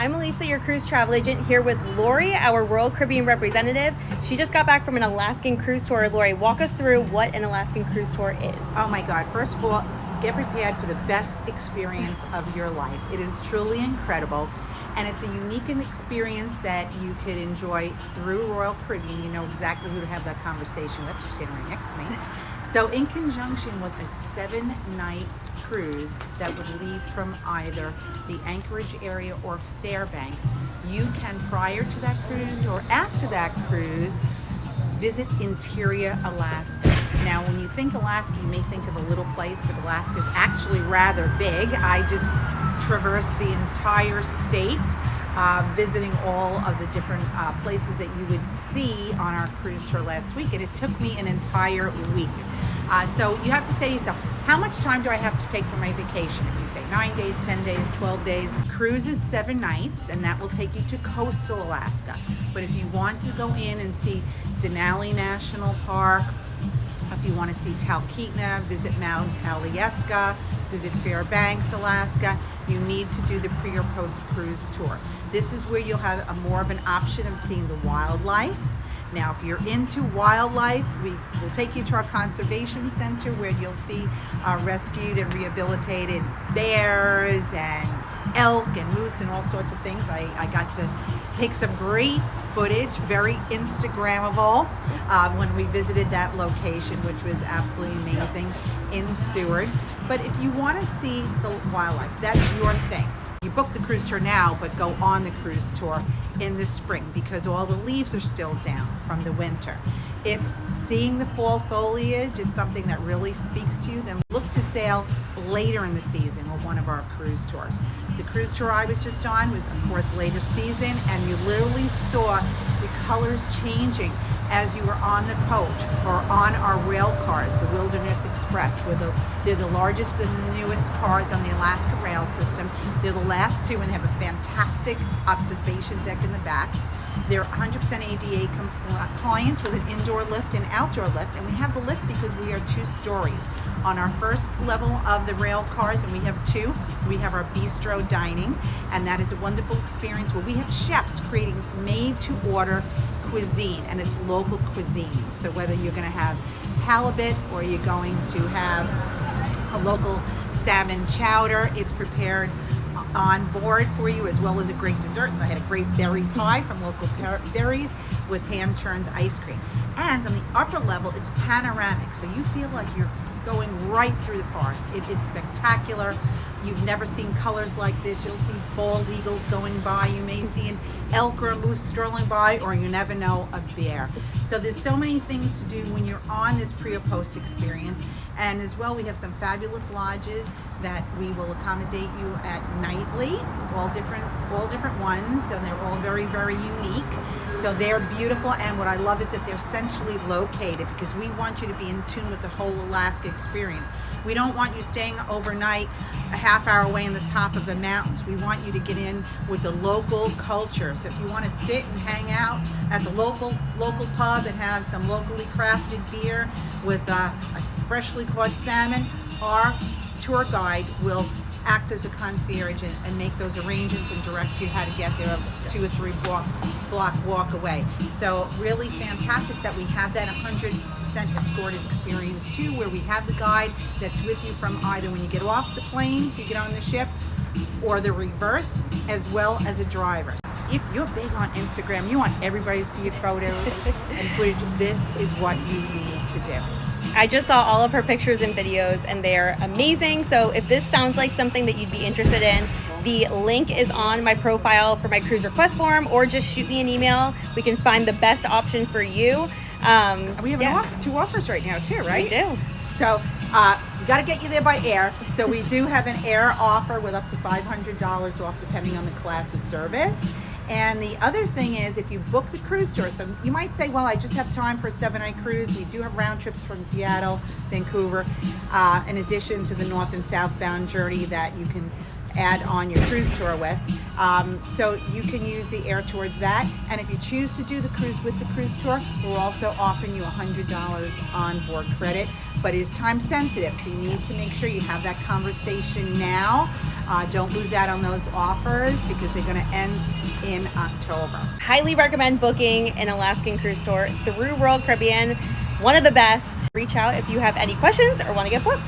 I'm Elisa, your cruise travel agent, here with Lori, our Royal Caribbean representative. She just got back from an Alaskan cruise tour. Lori, walk us through what an Alaskan cruise tour is. Oh my God, first of all, get prepared for the best experience of your life. It is truly incredible, and it's a unique experience that you could enjoy through Royal Caribbean. You know exactly who to have that conversation with. She's sitting right next to me. So in conjunction with a 7-night cruise that would leave from either the Anchorage area or Fairbanks, you can, prior to that cruise or after that cruise, visit Interior Alaska. Now, when you think Alaska, you may think of a little place, but Alaska is actually rather big. I just traversed the entire state, visiting all of the different places that you would see on our cruise tour last week, and it took me an entire week. So you have to say to yourself, how much time do I have to take for my vacation? If you say 9 days, 10 days, 12 days, cruise is 7 nights, and that will take you to coastal Alaska. But if you want to go in and see Denali National Park, if you want to see Talkeetna, visit Mount Alyeska, visit Fairbanks, Alaska, you need to do the pre or post cruise tour. This is where you'll have more of an option of seeing the wildlife. Now, if you're into wildlife, we will take you to our conservation center where you'll see rescued and rehabilitated bears and elk and moose and all sorts of things. I got to take some great footage, very Instagrammable, when we visited that location, which was absolutely amazing in Seward. But if you want to see the wildlife, that's your thing. You book the cruise tour now, but go on the cruise tour in the spring because all the leaves are still down from the winter. If seeing the fall foliage is something that really speaks to you, then look to sail later in the season with one of our cruise tours. The cruise tour I was just on was, of course, later season, and you literally saw the colors changing as you were on the coach or on our rail cars, the Wilderness Express. They're the largest and the newest cars on the Alaska rail system. They're the last two, and they have a fantastic observation deck in the back. They're 100% ADA compliant with an indoor lift and outdoor lift, and we have the lift because we are 2 stories. On our first level of the rail cars, and we have 2, we have our bistro dining, and that is a wonderful experience where we have chefs creating made-to-order cuisine, and it's local cuisine. So whether you're going to have halibut or you're going to have a local salmon chowder, it's prepared on board for you, as well as a great dessert. So I had a great berry pie from local berries with hand-churned ice cream. And on the upper level, it's panoramic, so you feel like you're going right through the forest. It is spectacular. You've never seen colors like this. You'll see bald eagles going by. You may see an elk or a moose strolling by, or you never know, a bear. So there's so many things to do when you're on this pre or post experience. And as well, we have some fabulous lodges that we will accommodate you at nightly, all different ones, and they're all very, very unique. So they're beautiful, and what I love is that they're centrally located because we want you to be in tune with the whole Alaska experience. We don't want you staying overnight a half hour away in the top of the mountains. We want you to get in with the local culture. So if you want to sit and hang out at the local pub and have some locally crafted beer with a freshly caught salmon, our tour guide will act as a concierge and make those arrangements and direct you how to get there, a 2 or 3 block walk away. So really fantastic that we have that 100% escorted experience too, where we have the guide that's with you from either when you get off the plane till you get on the ship, or the reverse, as well as a driver. If you're big on Instagram, you want everybody to see your photos and footage, this is what you need to do. I just saw all of her pictures and videos, and they're amazing. So if this sounds like something that you'd be interested in, the link is on my profile for my cruise request form, or just shoot me an email. We can find the best option for you. We have 2 offers right now too, right? We do. So we got to get you there by air. So we do have an air offer with up to $500 off depending on the class of service. And the other thing is, if you book the cruise tour, so you might say, well, I just have time for a 7-night cruise. We do have round trips from Seattle, Vancouver, in addition to the north and southbound journey that you can add on your cruise tour with. So you can use the air towards that. And if you choose to do the cruise with the cruise tour, we're also offering you $100 on board credit, but it's time sensitive, so you need to make sure you have that conversation now. Don't lose out on those offers because they're going to end in October. Highly recommend booking an Alaskan cruise tour through Royal Caribbean. One of the best. Reach out if you have any questions or want to get booked.